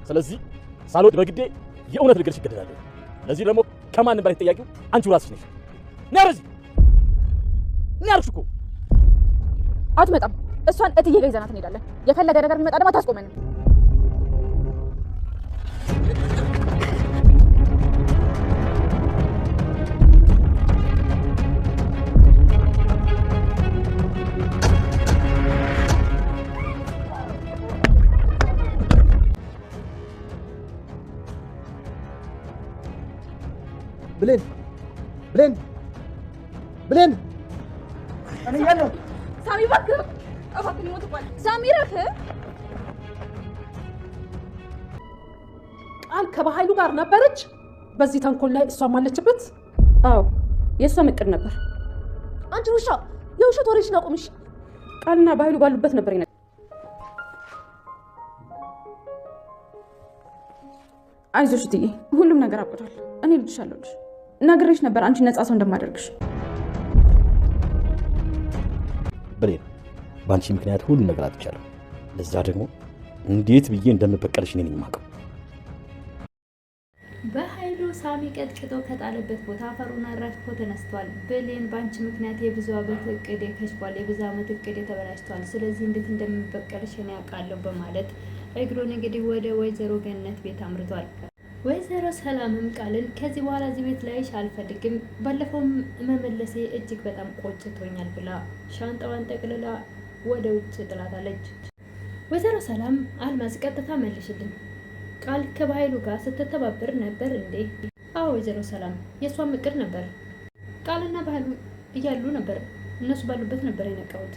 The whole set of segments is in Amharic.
ስለዚህ ሳልወድ በግዴ የእውነት ልገርሽ ይገደዳል። ለዚህ ደግሞ ከማንም በላይ ተጠያቂው አንቺው ራስሽ ነሽ። ነርዚ ነርሽኮ አትመጣም። እሷን እትዬ ጋር ይዘናት እንሄዳለን። የፈለገ ነገር ቢመጣ ደግሞ አታስቆመንም። ብሌን ብሌን ብሌን እኔ ያለው ሳሚ እባክህ እባክህ ሊሞት እንኳን ሳሚ ረፍ ቃል ከባህሉ ጋር ነበረች። በዚህ ተንኮል ላይ እሷም አለችበት። አዎ የእሷ እቅድ ነበር። አንቺ ውሻ የውሸት ወሬሽን አቁምሽ። ቃልና ባህሉ ባሉበት ነበር ይነበር። አይዞሽ እትዬ ሁሉም ነገር አብቅቷል። እኔ ልጅሽ አለሁልሽ። ነግሬሽ ነበር አንቺ ነፃ ሰው እንደማደርግሽ። ብሌን በአንቺ ምክንያት ሁሉ ነገር አጥቻለሁ። ለዛ ደግሞ እንዴት ብዬ እንደምበቀልሽ እኔ ነኝ የማውቀው። በኃይሉ ሳሚ ቀጥቅጦ ከጣለበት ቦታ አፈሩን አራግፎ ተነስቷል። ብሌን በአንቺ ምክንያት የብዙ ዓመት እቅዴ ከሽፏል፣ የብዙ ዓመት እቅዴ ተበላሽቷል። ስለዚህ እንዴት እንደምበቀልሽ እኔ አውቃለሁ በማለት እግሩን እንግዲህ ወደ ወይዘሮ ገነት ቤት አምርቷል። ወይዘሮ ሰላምም ቃልን ከዚህ በኋላ እዚህ ቤት ላይሽ አልፈልግም፣ ባለፈው መመለሴ እጅግ በጣም ቆጭቶኛል ብላ ሻንጣዋን ጠቅልላ ወደ ውጭ ጥላታለች። ወይዘሮ ሰላም አልማዝ ቀጥታ መልሽልኝ፣ ቃል ከባህሉ ጋር ስትተባበር ነበር እንዴ? አዎ ወይዘሮ ሰላም የእሷም እቅድ ነበር። ቃልና ባህሉ እያሉ ነበር፣ እነሱ ባሉበት ነበር የነቃሁት።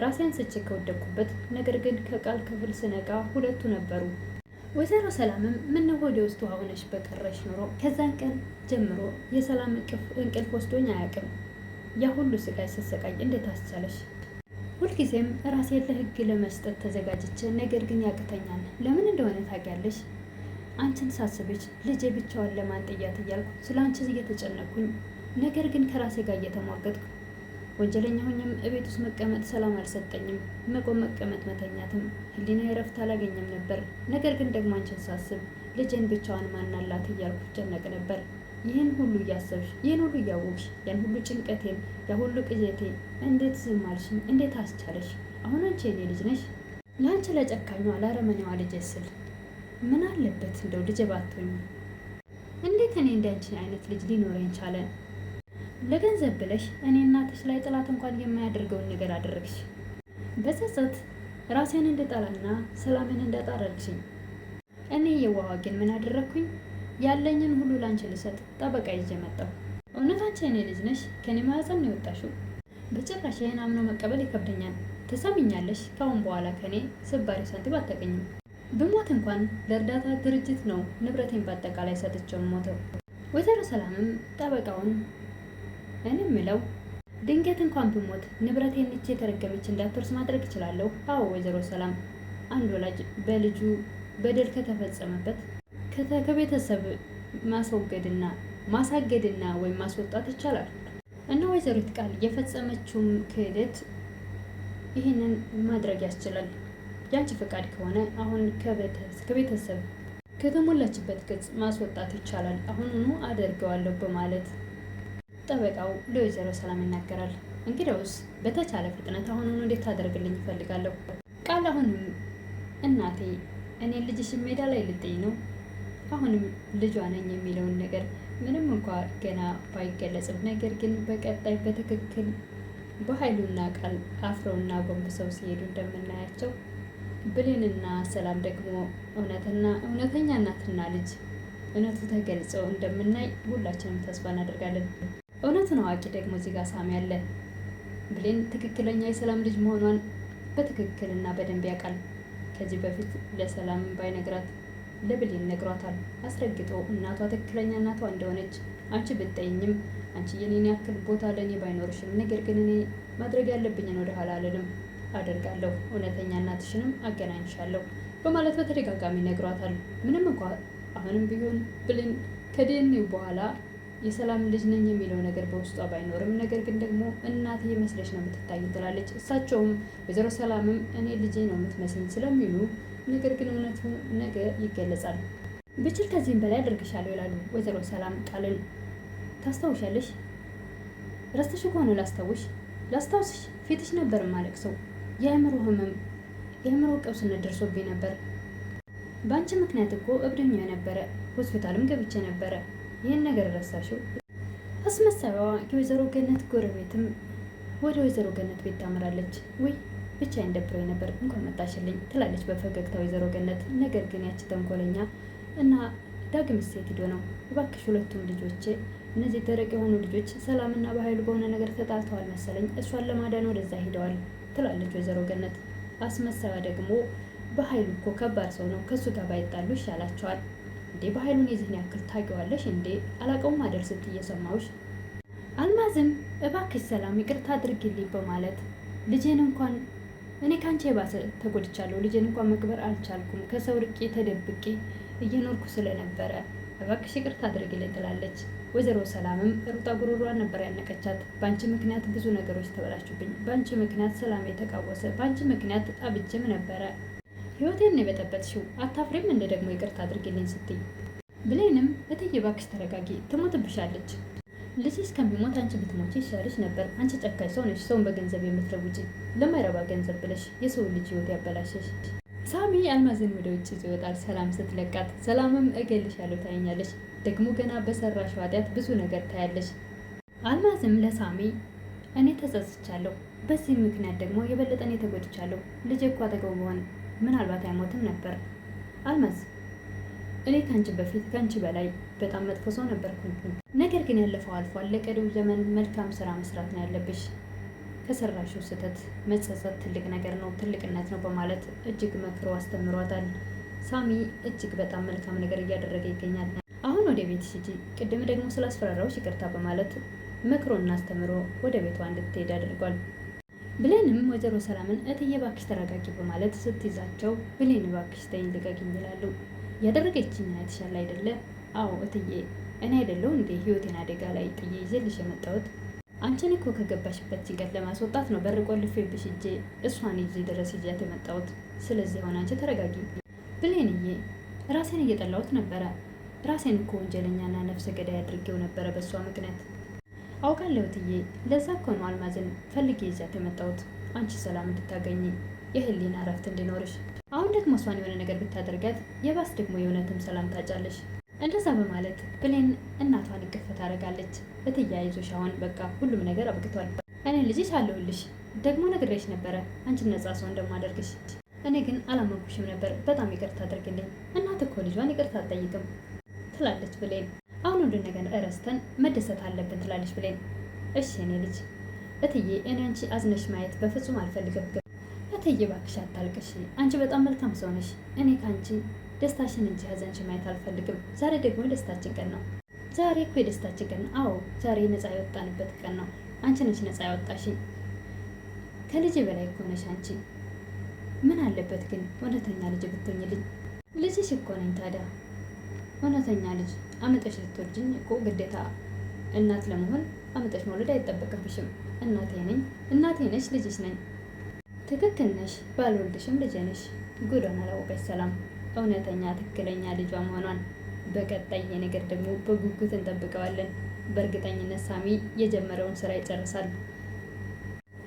ራሴን ስቼ ከወደቅኩበት፣ ነገር ግን ከቃል ክፍል ስነቃ ሁለቱ ነበሩ። ወይዘሮ ሰላምም ምን ወደ ውስጥ ሆነሽ በቀረሽ ኑሮ ከዛን ቀን ጀምሮ የሰላም እንቅልፍ ወስዶኝ አያውቅም። ያ ሁሉ ስቃይ ስሰቃይ እንዴት አስቻለሽ? ሁልጊዜም ራሴን ለህግ ለመስጠት ተዘጋጅቼ ነገር ግን ያቅተኛል። ለምን እንደሆነ ታውቂያለሽ? አንቺን ሳስብሽ ልጄ ብቻዋን ለማን ጥያት እያልኩ ስለ አንቺ እየተጨነኩኝ ነገር ግን ከራሴ ጋር እየተሟገጥኩ ወንጀለኛ ሆኜም እቤት ውስጥ መቀመጥ ሰላም አልሰጠኝም። መቆም፣ መቀመጥ፣ መተኛትም ህሊና እረፍት አላገኘም ነበር። ነገር ግን ደግሞ አንቺን ሳስብ ልጄን ብቻዋን ማናላት እያልኩ ጨነቅ ነበር። ይህን ሁሉ እያሰብሽ፣ ይህን ሁሉ እያወቅሽ፣ ያን ሁሉ ጭንቀቴን፣ ያ ሁሉ ቅዠቴ እንዴት ዝም አልሽኝ? እንዴት አስቻለሽ? አሁን አንቺ የኔ ልጅ ነሽ። ለአንቺ ለጨካኟ ለአረመኔዋ ልጄ ስል ምን አለበት እንደው ልጄ ባትሆኝ? እንዴት እኔ እንዳንቺ አይነት ልጅ ሊኖረኝ ቻለ? ለገንዘብ ብለሽ እኔ እናትሽ ላይ ጥላት እንኳን የማያደርገውን ነገር አደረግሽ። በጸጸት ራሴን እንድጠላና ሰላምን እንዳጣ አደረግሽኝ። እኔ የዋህ ግን ምን አደረግኩኝ? ያለኝን ሁሉ ላንቺ ልሰጥ ጠበቃ ይዤ መጣሁ። እውነት አንቺ የኔ ልጅ ነሽ? ከኔ ማህፀን ነው የወጣሽው? በጭራሽ ይህን አምኖ መቀበል ይከብደኛል። ትሰሚኛለሽ? ካሁን በኋላ ከኔ ስባሪ ሳንቲም አታገኝም። ብሞት እንኳን ለእርዳታ ድርጅት ነው ንብረቴን በአጠቃላይ ሰጥቼው ሞተው። ወይዘሮ ሰላምም ጠበቃውን እኔ የምለው ድንገት እንኳን ብሞት ንብረቴን እቺ የተረገመች እንዳትወርስ ማድረግ እችላለሁ? አዎ ወይዘሮ ሰላም፣ አንድ ወላጅ በልጁ በደል ከተፈጸመበት ከቤተሰብ ማስወገድና ማሳገድና ወይም ማስወጣት ይቻላል። እና ወይዘሪት ቃል የፈጸመችውም ክህደት ይህንን ማድረግ ያስችላል። ያንቺ ፈቃድ ከሆነ አሁን ከቤተሰብ ከተሞላችበት ገጽ ማስወጣት ይቻላል። አሁኑኑ አደርገዋለሁ በማለት ጠበቃው ለወይዘሮ ሰላም ይናገራል። እንግዲያውስ በተቻለ ፍጥነት አሁኑኑ እንዴት ታደርግልኝ ይፈልጋለሁ። ቃል አሁንም እናቴ እኔ ልጅሽ ሜዳ ላይ ልጥኝ ነው፣ አሁንም ልጇ ነኝ የሚለውን ነገር ምንም እንኳ ገና ባይገለጽም፣ ነገር ግን በቀጣይ በትክክል በኃይሉና ቃል አፍረውና ጎንብሰው ሲሄዱ እንደምናያቸው ብሌንና ሰላም ደግሞ እውነተኛ እናትና ልጅ እውነቱ ተገልጸው እንደምናይ ሁላችንም ተስፋ እናደርጋለን። እውነቱን አዋቂ ደግሞ እዚህ ጋር ሳሚ አለ። ብሌን ትክክለኛ የሰላም ልጅ መሆኗን በትክክልና በደንብ ያውቃል። ከዚህ በፊት ለሰላም ባይነግራት ለብሌን ነግሯታል። አስረግጦ እናቷ ትክክለኛ እናቷ እንደሆነች አንቺ ብትጠይኝም አንቺ የኔን ያክል ቦታ ለእኔ ባይኖርሽም፣ ነገር ግን እኔ ማድረግ ያለብኝን ወደ ኋላ አልልም፣ አደርጋለሁ፣ እውነተኛ እናትሽንም አገናኝሻለሁ በማለት በተደጋጋሚ ነግሯታል። ምንም እንኳ አሁንም ቢሆን ብሌን ከዲኤንኤው በኋላ የሰላም ልጅ ነኝ የሚለው ነገር በውስጧ ባይኖርም፣ ነገር ግን ደግሞ እናቴ መስለሽ ነው የምትታይ ትላለች። እሳቸውም ወይዘሮ ሰላምም እኔ ልጄ ነው የምትመስኝ ስለሚሉ ነገር ግን እውነቱ ነገ ይገለጻል። ብችል ከዚህም በላይ አደርግሻለሁ ይላሉ ወይዘሮ ሰላም ቃልን። ታስታውሻለሽ? ረስተሽ ከሆነ ላስታውስሽ። ፊትሽ ነበር ማለቅሰው። የአእምሮ ህመም የአእምሮ ቀውስነት ደርሶብኝ ነበር። በአንቺ ምክንያት እኮ እብድኛ ነበረ። ሆስፒታልም ገብቼ ነበረ። ይህን ነገር ረሳሽው? አስመሳቢዋ የወይዘሮ ገነት ጎረቤትም ወደ ወይዘሮ ገነት ቤት ታምራለች። ውይ ብቻዬን ደብሮኝ ነበር፣ እንኳን መጣሽልኝ ትላለች በፈገግታ ወይዘሮ ገነት። ነገር ግን ያቺ ተንኮለኛ እና ዳግም ሴት ሂዶ ነው። እባክሽ ሁለቱም ልጆቼ፣ እነዚህ ደረቅ የሆኑ ልጆች ሰላምና በኃይሉ በሆነ ነገር ተጣልተዋል መሰለኝ፣ እሷን ለማዳን ወደዛ ሂደዋል ትላለች ወይዘሮ ገነት። አስመሳይዋ ደግሞ በኃይሉ እኮ ከባድ ሰው ነው፣ ከሱ ጋር ባይጣሉ ይሻላቸዋል። እንዴ በኃይሉን የዚህን ያክል ታውቂዋለሽ እንዴ? አላውቀውም አደል ስትይ እየሰማሁሽ። አልማዝም እባክሽ ሰላም ይቅርታ አድርጊልኝ በማለት ልጄን እንኳን እኔ ካንቺ የባሰ ተጎድቻለሁ። ልጄን እንኳን መቅበር አልቻልኩም። ከሰው ርቄ ተደብቄ እየኖርኩ ስለነበረ እባክሽ ይቅርታ አድርጊልኝ ትላለች። ወይዘሮ ሰላምም ሩጣ ጉሮሯን ነበር ያነቀቻት። በአንቺ ምክንያት ብዙ ነገሮች ተበላሹብኝ፣ በአንቺ ምክንያት ሰላም የተቃወሰ፣ በአንቺ ምክንያት አብጅም ነበረ። ህይወቴን ነው የበጠበጥሽው። አታፍሪም እንደ ደግሞ ይቅርታ አድርጊልኝ ስትይ ብሌንም እትዬ እባክሽ ተረጋጊ፣ ትሞትብሻለች። ልጅ እስከሚሞት አንቺ ብትሞች ይሻልሽ ነበር። አንቺ ጨካኝ ሰው ነሽ፣ ሰውን በገንዘብ የምትለውጪ፣ ለማይረባ ገንዘብ ብለሽ የሰውን ልጅ ህይወት ያበላሸሽ። ሳሚ አልማዝን ወደ ውጭ ይወጣል ሰላም ስትለቃት። ሰላምም እገልሻለሁ ታየኛለሽ፣ ደግሞ ገና በሰራሽው ኃጢአት ብዙ ነገር ታያለሽ። አልማዝም ለሳሚ እኔ ተጸጽቻለሁ፣ በዚህ ምክንያት ደግሞ የበለጠ እኔ ተጎድቻለሁ። ልጅ እኮ አጠገቡ በሆን ምናልባት አይሞትም ነበር። አልማዝ እኔ ከአንቺ በፊት ከአንቺ በላይ በጣም መጥፎ ሰው ነበርኩኝ። ነገር ግን ያለፈው አልፏል። ለቀሪው ዘመን መልካም ስራ መስራት ነው ያለብሽ። ከሰራሽው ስህተት መጸጸት ትልቅ ነገር ነው፣ ትልቅነት ነው በማለት እጅግ መክሮ አስተምሯታል። ሳሚ እጅግ በጣም መልካም ነገር እያደረገ ይገኛል። አሁን ወደ ቤትሽ ሂጂ፣ ቅድም ደግሞ ስላስፈራራሁሽ ይቅርታ በማለት መክሮና አስተምሮ ወደ ቤቷ እንድትሄድ አድርጓል። ብሌንም ወይዘሮ ሰላምን እትዬ እባክሽ ተረጋጊ በማለት ስትይዛቸው ብሌን እባክሽ ተይኝ ልቀቂኝ ይላሉ። ያደረገችኝ አይተሻል አይደለ? አዎ እትዬ፣ እኔ አይደለሁ እንዴ ህይወቴን አደጋ ላይ ጥዬ ይዤልሽ የመጣሁት? አንቺን እኮ ከገባሽበት ጭንቀት ለማስወጣት ነው በር ቆልፌብሽ ሂጄ እሷን ይዤ ድረስ ይዣት የመጣሁት። ስለዚህ ሆነ አንቺ ተረጋጊ። ብሌንዬ፣ ራሴን እየጠላሁት ነበረ። ራሴን እኮ ወንጀለኛና ነፍሰ ገዳይ አድርጌው ነበረ በእሷ ምክንያት። አውቃለሁ እትዬ፣ ለዛ እኮ ነው አልማዝን ፈልጌ ይዣት የመጣሁት፣ አንቺ ሰላም እንድታገኝ፣ የህሊና እረፍት እንዲኖርሽ። አሁን ደግሞ እሷን የሆነ ነገር ብታደርጋት የባስ ደግሞ የእውነትም ሰላም ታጫለሽ። እንደዛ በማለት ብሌን እናቷን እቅፍ ታደርጋለች። እትዬ አይዞሽ፣ አሁን በቃ ሁሉም ነገር አብቅቷል። እኔ ልጅሽ አለሁልሽ፣ ደግሞ ነግሬሽ ነበረ አንቺን ነጻ ሰው እንደማደርግሽ። እኔ ግን አላመንኩሽም ነበር። በጣም ይቅርታ አድርግልኝ። እናት እኮ ልጇን ይቅርታ አትጠይቅም ትላለች ብሌን። አሁን ሁሉ ነገር እረስተን መደሰት አለብን ትላለች ብሌን። እሺ እኔ ልጅ እትዬ፣ እኔ አንቺ አዝነሽ ማየት በፍጹም አልፈልግም። እትዬ እባክሽ አታልቅሽ፣ አንቺ በጣም መልካም ሰው ነሽ። እኔ ከአንቺ ደስታሽን እንጂ ሀዘንሽ ማየት አልፈልግም። ዛሬ ደግሞ የደስታችን ቀን ነው። ዛሬ እኮ የደስታችን ቀን ነው። አዎ ዛሬ ነፃ የወጣንበት ቀን ነው። አንቺ ነሽ ነፃ ያወጣሽኝ። ከልጅ በላይ እኮ ነሽ አንቺ። ምን አለበት ግን እውነተኛ ልጅ ብትሆኝልኝ? ልጅሽ እኮ ነኝ። ታዲያ እውነተኛ ልጅ አመጠሽ ልትወልጅኝ እኮ ግዴታ እናት ለመሆን አመጠሽ መውለድ አይጠበቅብሽም። እናቴ ነኝ። እናቴ ነሽ፣ ልጅሽ ነኝ። ትክክል ነሽ። ባልወልድሽም ልጄ ነሽ። ጉዷን አላወቀች ሰላም እውነተኛ ትክክለኛ ልጇ መሆኗን። በቀጣይ ነገር ደግሞ በጉጉት እንጠብቀዋለን። በእርግጠኝነት ሳሚ የጀመረውን ስራ ይጨርሳል።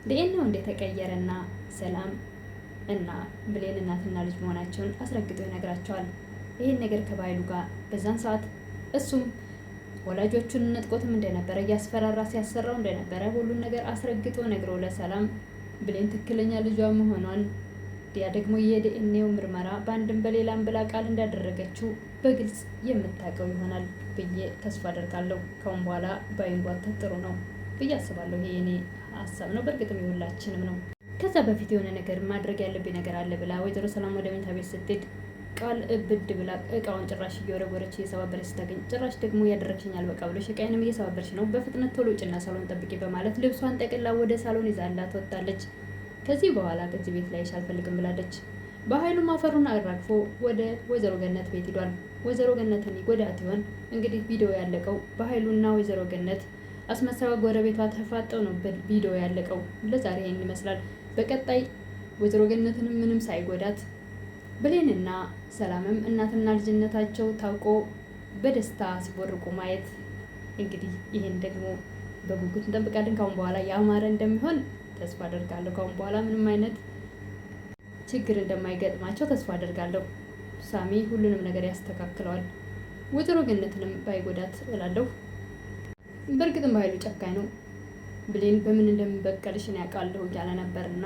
ዲኤንኤው እንደተቀየረና ሰላም እና ብሌን እናትና ልጅ መሆናቸውን አስረግጦ ይነግራቸዋል። ይህን ነገር ከባይሉ ጋር በዛን ሰዓት እሱም ወላጆቹን ነጥቆትም እንደነበረ እያስፈራራ ሲያሰራው እንደነበረ ሁሉን ነገር አስረግጦ ነግሮ ለሰላም ብሌን ትክክለኛ ልጇ መሆኗን ያ ደግሞ የዲኤንኤው ምርመራ በአንድም በሌላም ብላ ቃል እንዳደረገችው በግልጽ የምታውቀው ይሆናል ብዬ ተስፋ አደርጋለሁ። ካሁን በኋላ ባይንጓተት ጥሩ ነው ብዬ አስባለሁ። ይሄ የኔ ሀሳብ ነው፣ በእርግጥም የሁላችንም ነው። ከዛ በፊት የሆነ ነገር ማድረግ ያለብኝ ነገር አለ ብላ ወይዘሮ ሰላም ወደ መኝታ ቤት ስትሄድ ቃል እብድ ብላ እቃውን ጭራሽ እየወረወረች እየሰባበረች ስታገኝ ጭራሽ ደግሞ እያደረግሽኝ አልበቃ ብለሽ እቃዬንም እየሰባበረች ነው፣ በፍጥነት ቶሎ ውጭና ሳሎን ጠብቂ በማለት ልብሷን ጠቅላ ወደ ሳሎን ይዛላት ወጣለች። ከዚህ በኋላ ከዚህ ቤት ላይሽ አልፈልግም ብላለች። በኃይሉም አፈሩን አራግፎ ወደ ወይዘሮ ገነት ቤት ሂዷል። ወይዘሮ ገነትን ይጎዳት ይሆን? እንግዲህ ቪዲዮ ያለቀው በኃይሉና ወይዘሮ ገነት አስመሳይ ጎረቤቷ ተፋጠው ነው ቪዲዮ ያለቀው። ለዛሬ ይህን ይመስላል። በቀጣይ ወይዘሮ ገነትንም ምንም ሳይጎዳት ብሌንና ሰላምም እናትና ልጅነታቸው ታውቆ በደስታ ሲቦርቁ ማየት እንግዲህ ይህን ደግሞ በጉጉት እንጠብቃለን። ካሁን በኋላ ያማረ እንደሚሆን ተስፋ አደርጋለሁ። ካሁን በኋላ ምንም አይነት ችግር እንደማይገጥማቸው ተስፋ አደርጋለሁ። ሳሚ ሁሉንም ነገር ያስተካክለዋል። ወይዘሮ ገነትንም ባይጎዳት እላለሁ። በእርግጥም በኃይሉ ጨካኝ ነው። ብሌን በምን እንደምበቀልሽ እኔ ያውቃለሁ እያለ ነበርና